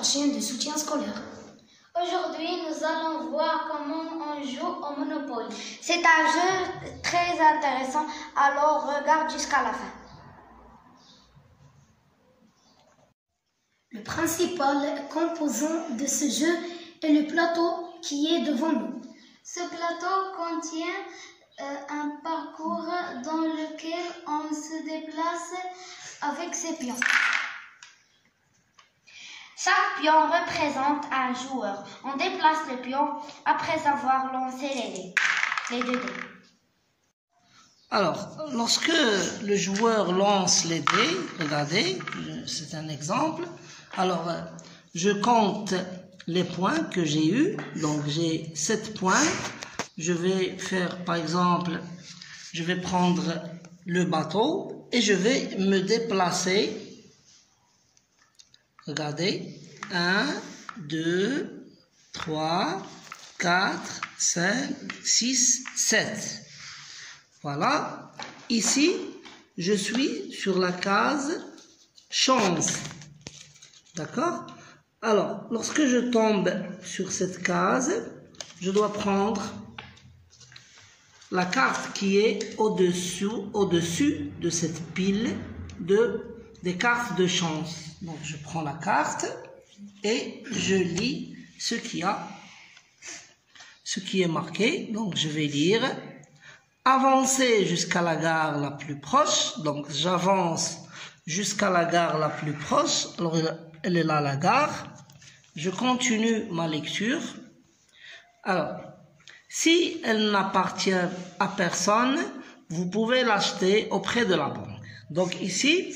chaîne de soutien scolaire. Aujourd'hui, nous allons voir comment on joue au Monopoly. C'est un jeu très intéressant, alors regarde jusqu'à la fin. Le principal composant de ce jeu est le plateau qui est devant nous. Ce plateau contient un parcours dans lequel on se déplace avec ses pions. Chaque pion représente un joueur. On déplace le pion après avoir lancé les 2 dés. Alors, lorsque le joueur lance les dés, regardez, c'est un exemple. Alors, je compte les points que j'ai eus. Donc, j'ai 7 points. Je vais faire, par exemple, je vais prendre le bateau et je vais me déplacer. Regardez, 1, 2, 3, 4, 5, 6, 7. Voilà. Ici, je suis sur la case chance. D'accord? Alors, lorsque je tombe sur cette case, je dois prendre la carte qui est au-dessus de cette pile des cartes de chance. Donc, je prends la carte et je lis ce qui est marqué. Donc, je vais lire avancer jusqu'à la gare la plus proche. Donc, j'avance jusqu'à la gare la plus proche. Alors, elle est là, la gare. Je continue ma lecture. Alors, si elle n'appartient à personne, vous pouvez l'acheter auprès de la banque. Donc, ici,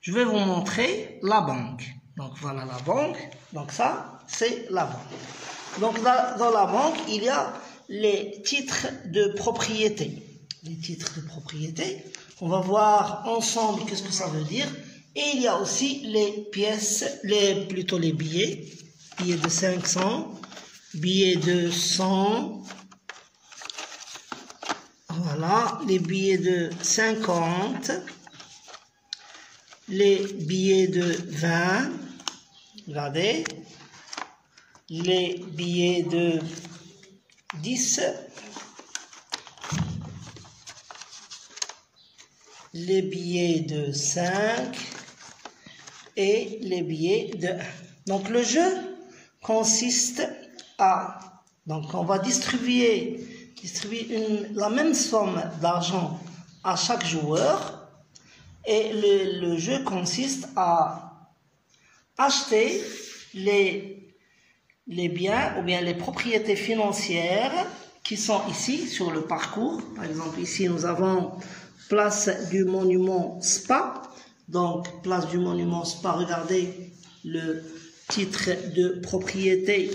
je vais vous montrer la banque. Donc, voilà la banque. Donc, ça, c'est la banque. Donc, dans la banque, il y a les titres de propriété. Les titres de propriété. On va voir ensemble qu'est-ce que ça veut dire. Et il y a aussi les pièces, plutôt les billets. Billets de 500, billets de 100. Voilà, les billets de 50. Les billets de 20, regardez, les billets de 10, les billets de 5 et les billets de 1. Donc le jeu consiste donc on va distribuer la même somme d'argent à chaque joueur. Et le jeu consiste à acheter les biens ou bien les propriétés financières qui sont ici sur le parcours. Par exemple, ici nous avons place du monument Spa. Donc, place du monument Spa, regardez le titre de propriété.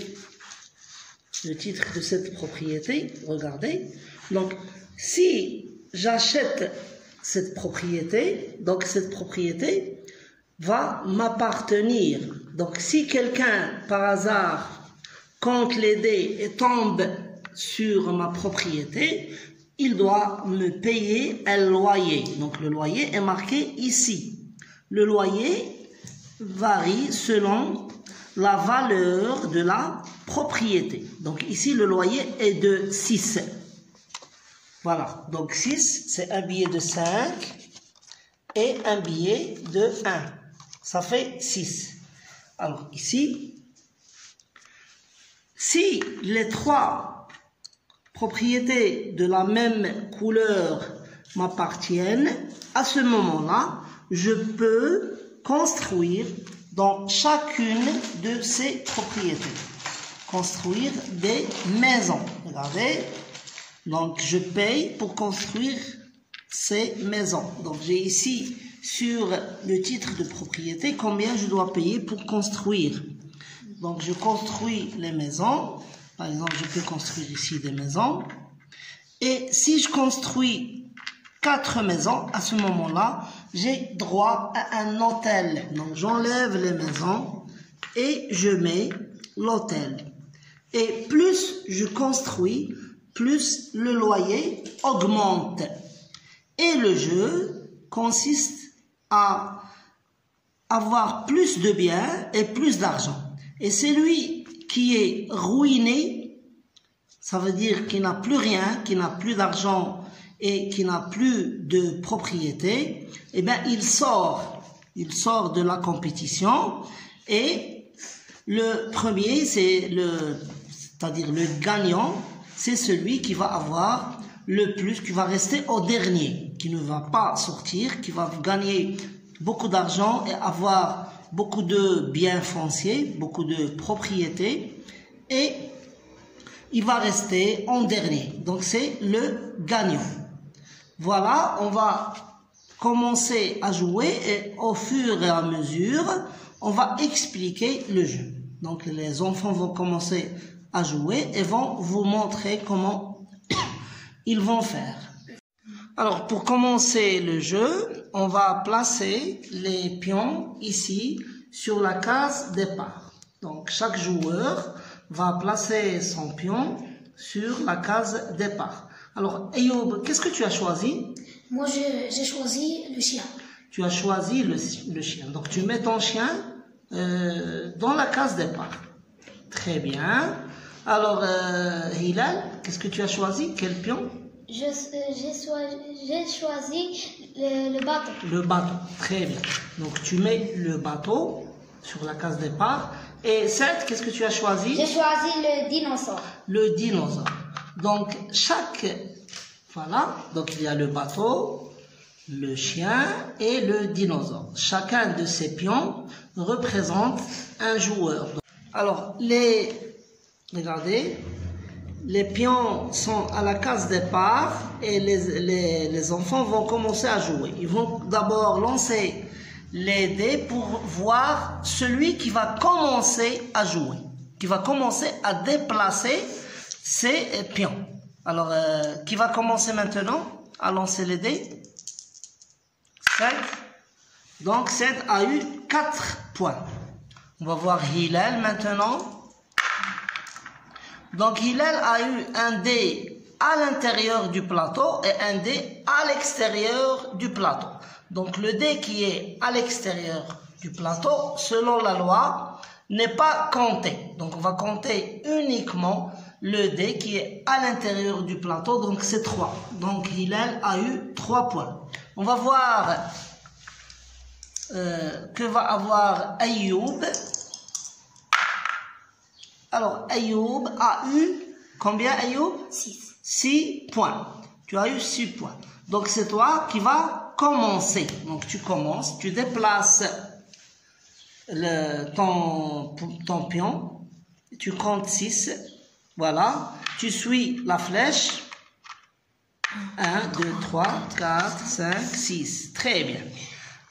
Le titre de cette propriété, regardez. Donc, si j'achète cette propriété, donc cette propriété va m'appartenir. Donc si quelqu'un par hasard compte les dés et tombe sur ma propriété, il doit me payer un loyer. Donc le loyer est marqué ici. Le loyer varie selon la valeur de la propriété. Donc ici le loyer est de 6. Voilà, donc 6, c'est un billet de 5 et un billet de 1. Ça fait 6. Alors ici, si les 3 propriétés de la même couleur m'appartiennent, à ce moment-là, je peux construire dans chacune de ces propriétés. Construire des maisons. Regardez. Donc, je paye pour construire ces maisons. Donc, j'ai ici sur le titre de propriété combien je dois payer pour construire. Donc, je construis les maisons. Par exemple, je peux construire ici des maisons. Et si je construis 4 maisons, à ce moment-là, j'ai droit à un hôtel. Donc, j'enlève les maisons et je mets l'hôtel. Et plus je construis, plus le loyer augmente. Et le jeu consiste à avoir plus de biens et plus d'argent. Et celui qui est ruiné, ça veut dire qu'il n'a plus rien, qu'il n'a plus d'argent et qu'il n'a plus de propriété, eh bien il sort de la compétition et le premier, c'est-à-dire le gagnant, c'est celui qui va avoir le plus, qui va rester au dernier, qui ne va pas sortir, qui va gagner beaucoup d'argent et avoir beaucoup de biens fonciers, beaucoup de propriétés, et il va rester en dernier. Donc c'est le gagnant. Voilà, on va commencer à jouer et au fur et à mesure, on va expliquer le jeu. Donc les enfants vont commencer à jouer et vont vous montrer comment ils vont faire. Alors pour commencer le jeu, on va placer les pions ici sur la case départ. Donc chaque joueur va placer son pion sur la case départ. Alors Ayoub, qu'est-ce que tu as choisi? Moi, j'ai choisi le chien. Tu as choisi le chien. Donc tu mets ton chien dans la case départ. Très bien. Alors Hilal, qu'est-ce que tu as choisi? Quel pion? J'ai choisi le bateau. Le bateau, très bien. Donc tu mets le bateau sur la case départ. Et Seth, qu'est-ce que tu as choisi? J'ai choisi le dinosaure. Le dinosaure. Donc voilà, donc il y a le bateau, le chien et le dinosaure. Chacun de ces pions représente un joueur. Alors regardez, les pions sont à la case départ et les enfants vont commencer à jouer. Ils vont d'abord lancer les dés pour voir celui qui va commencer à jouer, qui va commencer à déplacer ses pions. Alors, qui va commencer maintenant à lancer les dés? Seth. Donc, Seth a eu 4 points. On va voir Hilal maintenant. Donc Hilal a eu un dé à l'intérieur du plateau et un dé à l'extérieur du plateau. Donc le dé qui est à l'extérieur du plateau, selon la loi, n'est pas compté. Donc on va compter uniquement le dé qui est à l'intérieur du plateau, donc c'est 3. Donc Hilal a eu 3 points. On va voir que va avoir Ayoub. Alors, Ayoub a eu, combien Ayoub? 6. 6 points. Tu as eu 6 points. Donc, c'est toi qui vas commencer. Donc, tu commences, tu déplaces ton pion, tu comptes 6. Voilà. Tu suis la flèche. 1, 2, 3, 4, 5, 6. Très bien.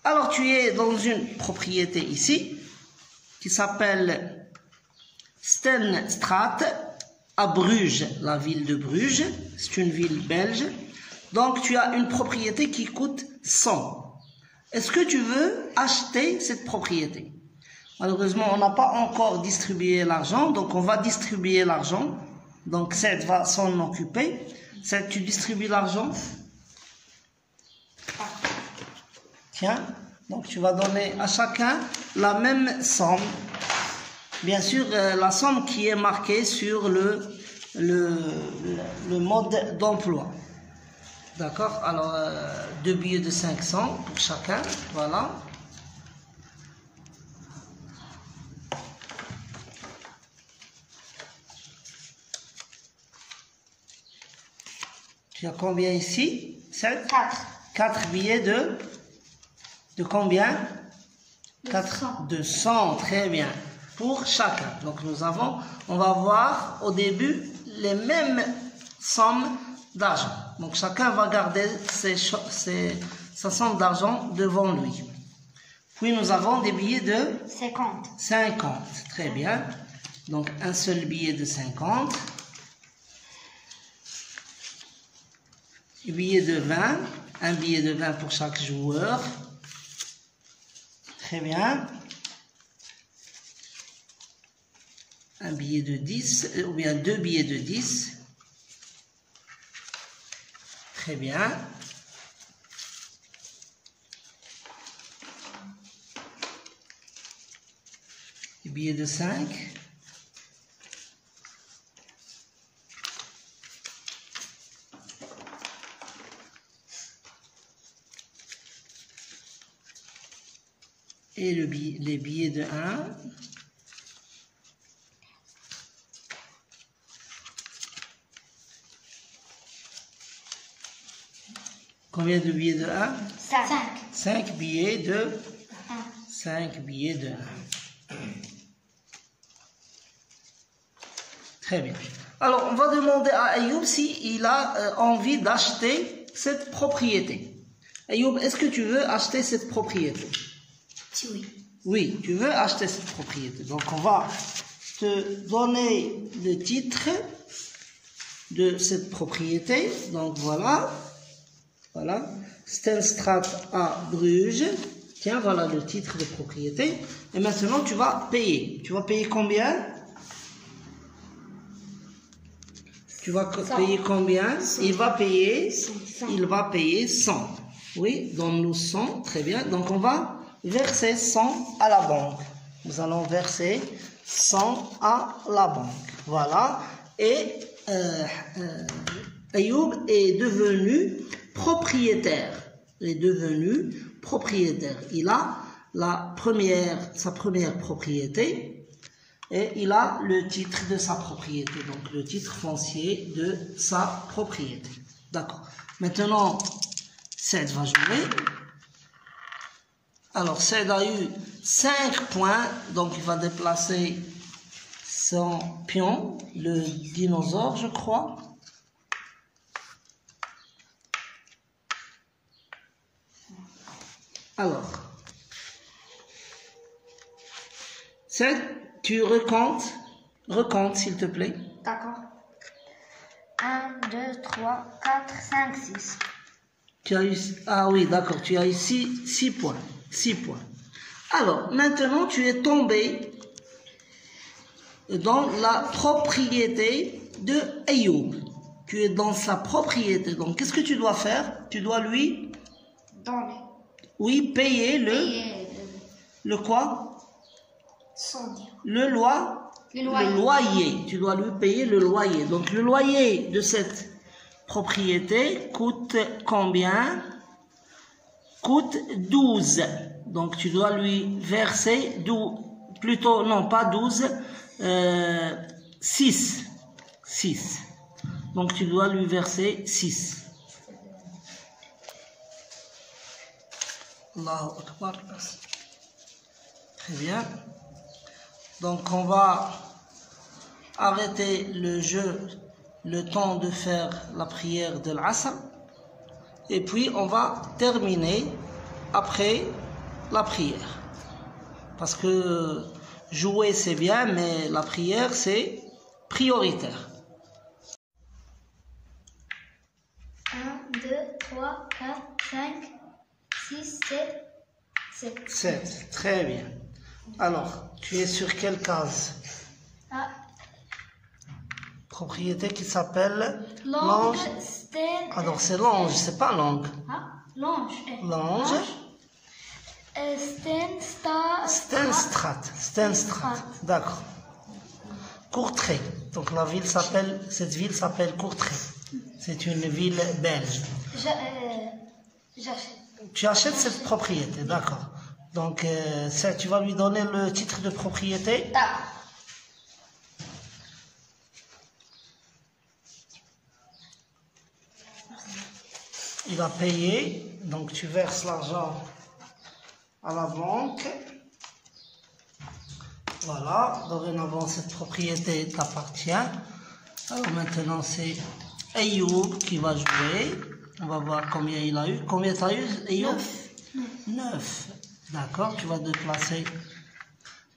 Alors, tu es dans une propriété ici qui s'appelle Stenstraat à Bruges, la ville de Bruges, c'est une ville belge. Donc tu as une propriété qui coûte 100. Est-ce que tu veux acheter cette propriété? Malheureusement, on n'a pas encore distribué l'argent, donc on va distribuer l'argent. Donc Seth va s'en occuper. Seth, tu distribues l'argent? Tiens, donc tu vas donner à chacun la même somme. Bien sûr, la somme qui est marquée sur le mode d'emploi. D'accord? Alors, 2 billets de 500 pour chacun. Voilà. Tu as combien ici? 7? 4. 4 billets de combien? 4 de 100, très bien. Pour chacun. Donc on va voir au début les mêmes sommes d'argent. Donc chacun va garder sa somme d'argent devant lui. Puis nous avons des billets de 50. 50, très bien. Donc un seul billet de 50. Un billet de 20. Un billet de 20 pour chaque joueur. Très bien. Un billet de 10, ou bien 2 billets de 10. Très bien. billet de 5. Et les billets de 1. Combien de billets de 1? 5. 5 billets de 5 billets de 1. Très bien. Alors, on va demander à Ayoub s'il a envie d'acheter cette propriété. Ayoub, est-ce que tu veux acheter cette propriété? Oui. Oui, tu veux acheter cette propriété. Donc, on va te donner le titre de cette propriété. Donc, voilà. Voilà. Stenstraat à Bruges. Tiens, voilà le titre de propriété. Et maintenant, tu vas payer. Tu vas payer combien? Tu vas payer combien? 100. Il va payer 100. Il va payer 100. Oui, donne-nous 100. Très bien. Donc, on va verser 100 à la banque. Nous allons verser 100 à la banque. Voilà. Et Ayoub est devenu propriétaire. Il est devenu propriétaire. Il a sa première propriété et il a le titre de sa propriété. Donc le titre foncier de sa propriété. D'accord. Maintenant, Saïd va jouer. Alors, Saïd a eu 5 points, donc il va déplacer son pion, le dinosaure, je crois. Alors, Saïd, tu recomptes s'il te plaît. D'accord. 1, 2, 3, 4, 5, 6. Tu as eu, ah oui, d'accord, tu as eu 6 points. 6 points. Alors, maintenant, tu es tombé dans la propriété de Ayoub. Tu es dans sa propriété. Donc, qu'est-ce que tu dois faire? Tu dois lui... Donner. Oui, payer Payer le quoi? 100 dirhams. Le loyer. Tu dois lui payer le loyer. Donc, le loyer de cette propriété coûte combien? Coûte 12. Donc, tu dois lui verser 12, plutôt, non, pas 12, 6. 6. Donc, tu dois lui verser 6. Allahu Akbar. Très bien. Donc, on va arrêter le jeu le temps de faire la prière de l'Asr. Et puis, on va terminer après la prière. Parce que jouer, c'est bien, mais la prière, c'est prioritaire. 1, 2, 3, 4, 5, 6, 7. 7. Très bien. Alors, tu es sur quelle case? Ah, Propriété qui s'appelle Lange, Alors, c'est Lange, c'est pas Langue. Lange. Lange. Stenstraat. D'accord. Courtrai. Donc cette ville s'appelle Courtrai. C'est une ville belge. J'achète. Tu achètes cette propriété, d'accord. Donc tu vas lui donner le titre de propriété. Il va payer, donc tu verses l'argent à la banque. Voilà, dorénavant cette propriété t'appartient. Alors maintenant c'est Ayoub qui va jouer. On va voir combien il a eu. Combien tu as eu, Ayoub? 9. D'accord, tu vas déplacer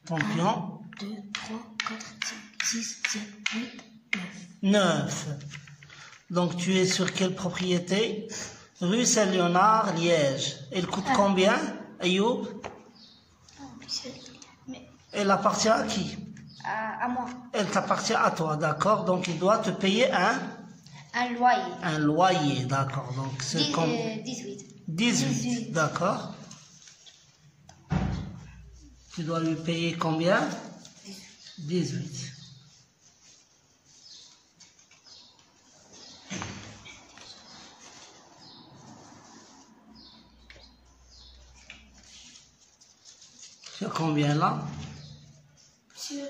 ton pion. 2, 3, 4, 5, 6, 7, 8, 9. 9. Donc tu es sur quelle propriété? Rue Saint-Léonard, Liège. Elle coûte combien, Ayoub? Elle appartient à qui? À moi. Elle t'appartient à toi, d'accord? Donc il doit te payer un loyer. Un loyer, d'accord. Donc c'est comme 18. 18, d'accord. Tu dois lui payer combien? 18. Tu as combien là? Monsieur,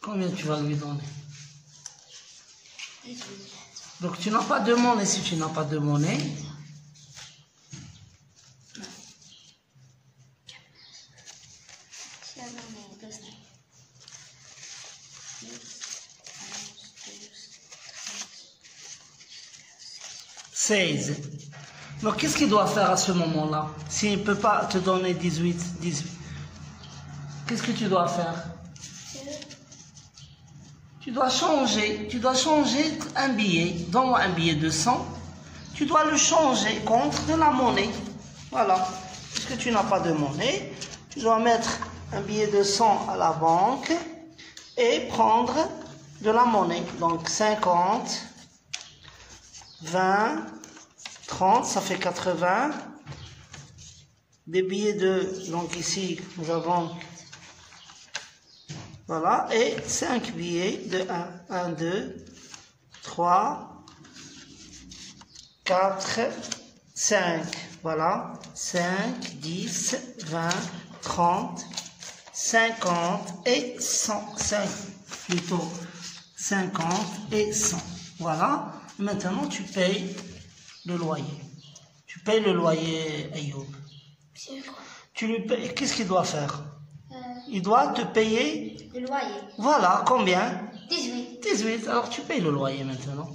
Combien tu vas lui donner? 18. Donc tu n'as pas de monnaie. Si tu n'as pas de monnaie, Si la monnaie est 12. 16. Donc qu'est-ce qu'il doit faire à ce moment-là? S'il ne peut pas te donner 18, qu'est-ce que tu dois faire? Tu dois changer un billet. Donne-moi un billet de 100. Tu dois le changer contre de la monnaie. Voilà. Puisque tu n'as pas de monnaie, tu dois mettre un billet de 100 à la banque et prendre de la monnaie. Donc 50, 20, 30, ça fait 80. Des billets de... Donc ici, nous avons... Voilà, et 5 billets de 1, 2, 3, 4, 5. Voilà, 5, 10, 20, 30, 50 et 100. 5, plutôt 50 et 100. Voilà, maintenant tu payes le loyer. Tu payes le loyer, Ayoub. Tu lui payes, qu'est-ce qu'il doit faire? Il doit te payer... Le loyer. Voilà, combien? 18. 18, alors tu payes le loyer maintenant.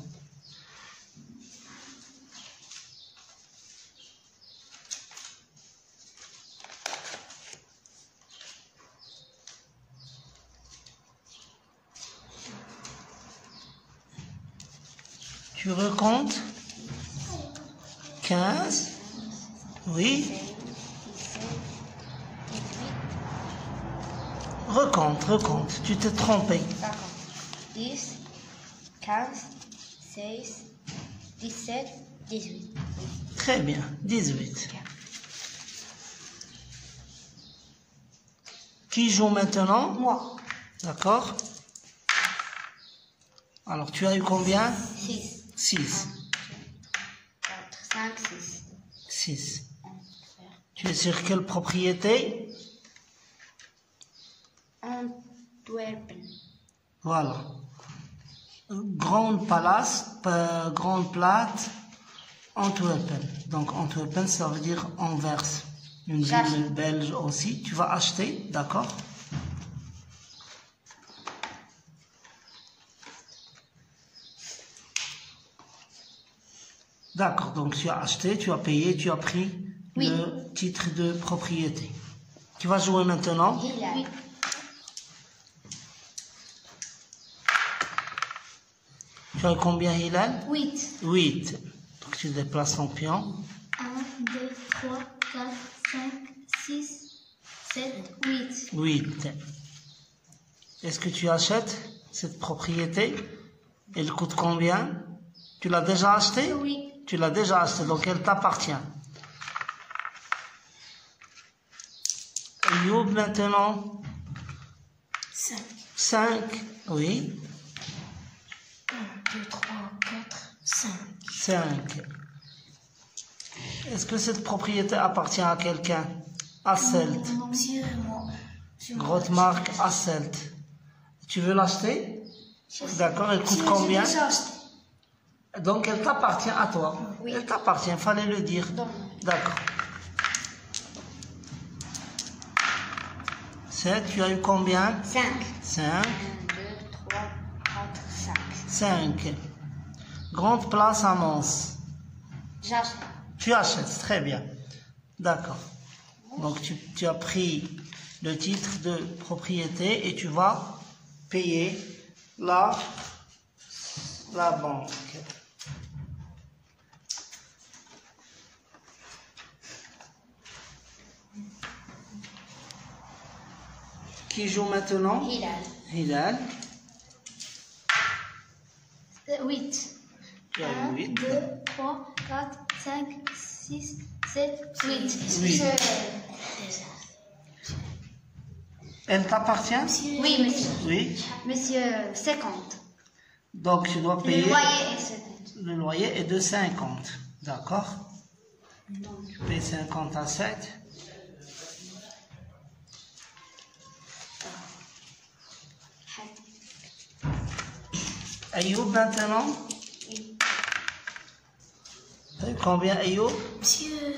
Tu recomptes 15, oui. Recompte, tu t'es trompé. D'accord. 10, 15, 16, 17, 18. Très bien, 18. Qui joue maintenant? Moi. D'accord. Alors, tu as eu combien? 6. 6. 4, 5, 6. 6. Tu es sur quelle propriété? Antwerpen. Voilà. Grande plate, Antwerpen. Donc Antwerpen, ça veut dire Anvers. Une ville belge aussi. Tu vas acheter, d'accord? D'accord, donc tu as acheté, tu as payé, tu as pris le titre de propriété. Tu vas jouer maintenant? Oui. Tu as combien, Hilal? 8. 8. Donc tu déplaces ton pion. 1, 2, 3, 4, 5, 6, 7, 8. 8. Est-ce que tu achètes cette propriété? Elle coûte combien? Tu l'as déjà achetée? Oui. Tu l'as déjà achetée, donc elle t'appartient. Ayoub maintenant? 5. 5. Oui. 1, 2, 3, 4, 5. 5. Est-ce que cette propriété appartient à quelqu'un? Asselt. Non, monsieur, moi. Grosse marque Asselt. Tu veux l'acheter? D'accord, elle coûte combien? J'ai déjà acheté. Donc elle t'appartient à toi. Oui. Elle t'appartient, fallait le dire. D'accord. 7, tu as eu combien? 5. 5. 1, 2, 3, 4, 5. 5. Grande place à Mons. J'achète. Tu achètes, très bien. D'accord. Donc tu as pris le titre de propriété et tu vas payer la banque. Qui joue maintenant? Hilal. Hilal. 8. Tu as 1, 8. 2, 3, 4, 5, 6, 7, 8. Oui. Elle t'appartient? Oui, monsieur. Oui. Monsieur, 50. Donc tu dois Le payer. loyer est 50. Le loyer est de 50. D'accord? Tu payes 50 à 7. Ayoub maintenant? Oui. Combien Ayoub? Monsieur,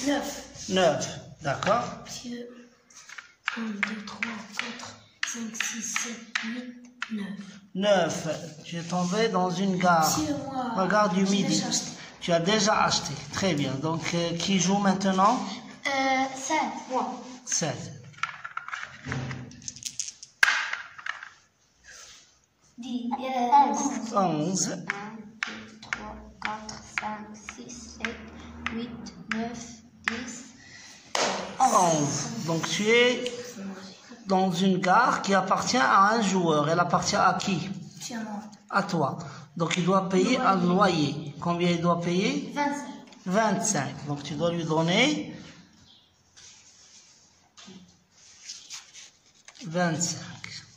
9. 9. D'accord? Monsieur, 1, 2, 3, 4, 5, 6, 7, 8, 9. 9. Tu es tombé dans une gare. Monsieur, moi, Regarde du j'ai midi. déjà acheté. Tu as déjà acheté. Très bien. Donc, qui joue maintenant? 7. Moi. 7. 10. 11. 11. 1, 2, 3, 4, 5, 6, 7, 8, 9, 10, 11. Donc, tu es dans une gare qui appartient à un joueur. Elle appartient à qui? Monsieur, moi, À toi. Donc, il doit payer un loyer. Combien il doit payer? 25. 25. Donc, tu dois lui donner 25.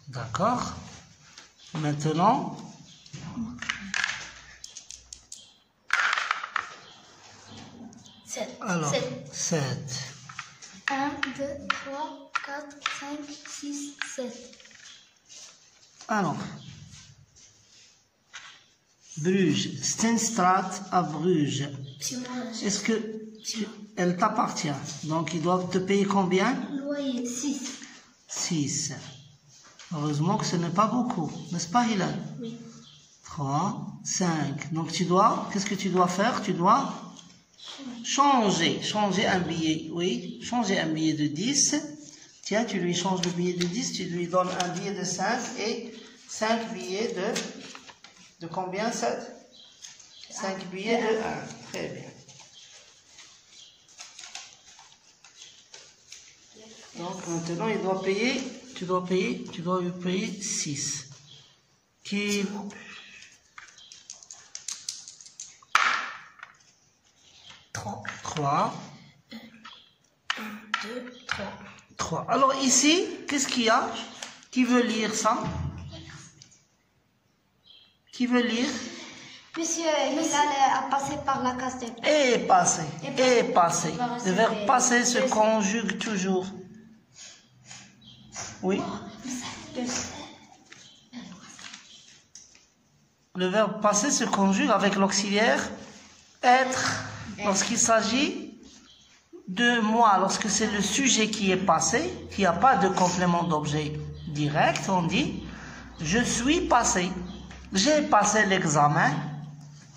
D'accord? Maintenant, alors, 7. 1, 2, 3, 4, 5, 6, 7. Alors, Bruges, Steenstraat à Bruges. monsieur, moi, Est-ce que elle t'appartient? Donc, ils doivent te payer combien? loyer 6. 6. Heureusement que ce n'est pas beaucoup, n'est-ce pas, Hilal? Oui. 3, 5. Donc, qu'est-ce que tu dois faire? Tu dois changer un billet, oui, changer un billet de 10. Tiens, tu lui changes le billet de 10, tu lui donnes un billet de 5 et 5 billets de combien? 7? 5 billets de 1. Très bien. Donc maintenant, tu dois lui payer 6. Qui... 3. 1, 2, 3. 3. Alors ici, qu'est-ce qu'il y a? Qui veut lire ça? Qui veut lire? Monsieur, il a passé par la case de paix. Est passé. Est passé. Le verbe passer se Deux. conjugue toujours. Oui. Le verbe passer se conjugue avec l'auxiliaire être lorsqu'il s'agit de moi. Lorsque c'est le sujet qui est passé, qu'il n'y a pas de complément d'objet direct, on dit je suis passé. J'ai passé l'examen.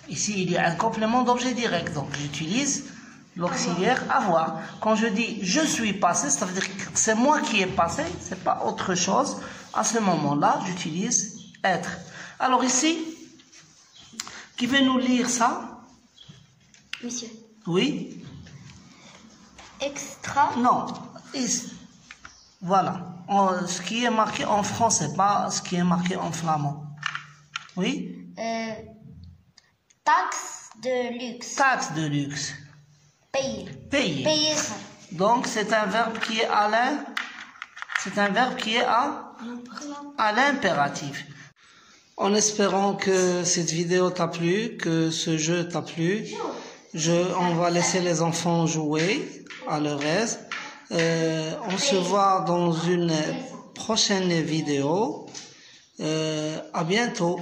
Ici, il y a un complément d'objet direct. Donc, j'utilise l'auxiliaire avoir. Quand je dis je suis passé, ça veut dire que c'est moi qui ai passé, c'est pas autre chose. À ce moment-là, j'utilise être. Alors ici, qui veut nous lire ça? Monsieur. Oui? Extra. Non. Voilà. Ce qui est marqué en français, pas ce qui est marqué en flamand. Oui? Taxe de luxe. Taxe de luxe. Payer. Payer. Payer ça. Donc, c'est un verbe qui est à l'impératif. En espérant que cette vidéo t'a plu, que ce jeu t'a plu, on va laisser les enfants jouer à leur aise. On se voit dans une prochaine vidéo. À bientôt.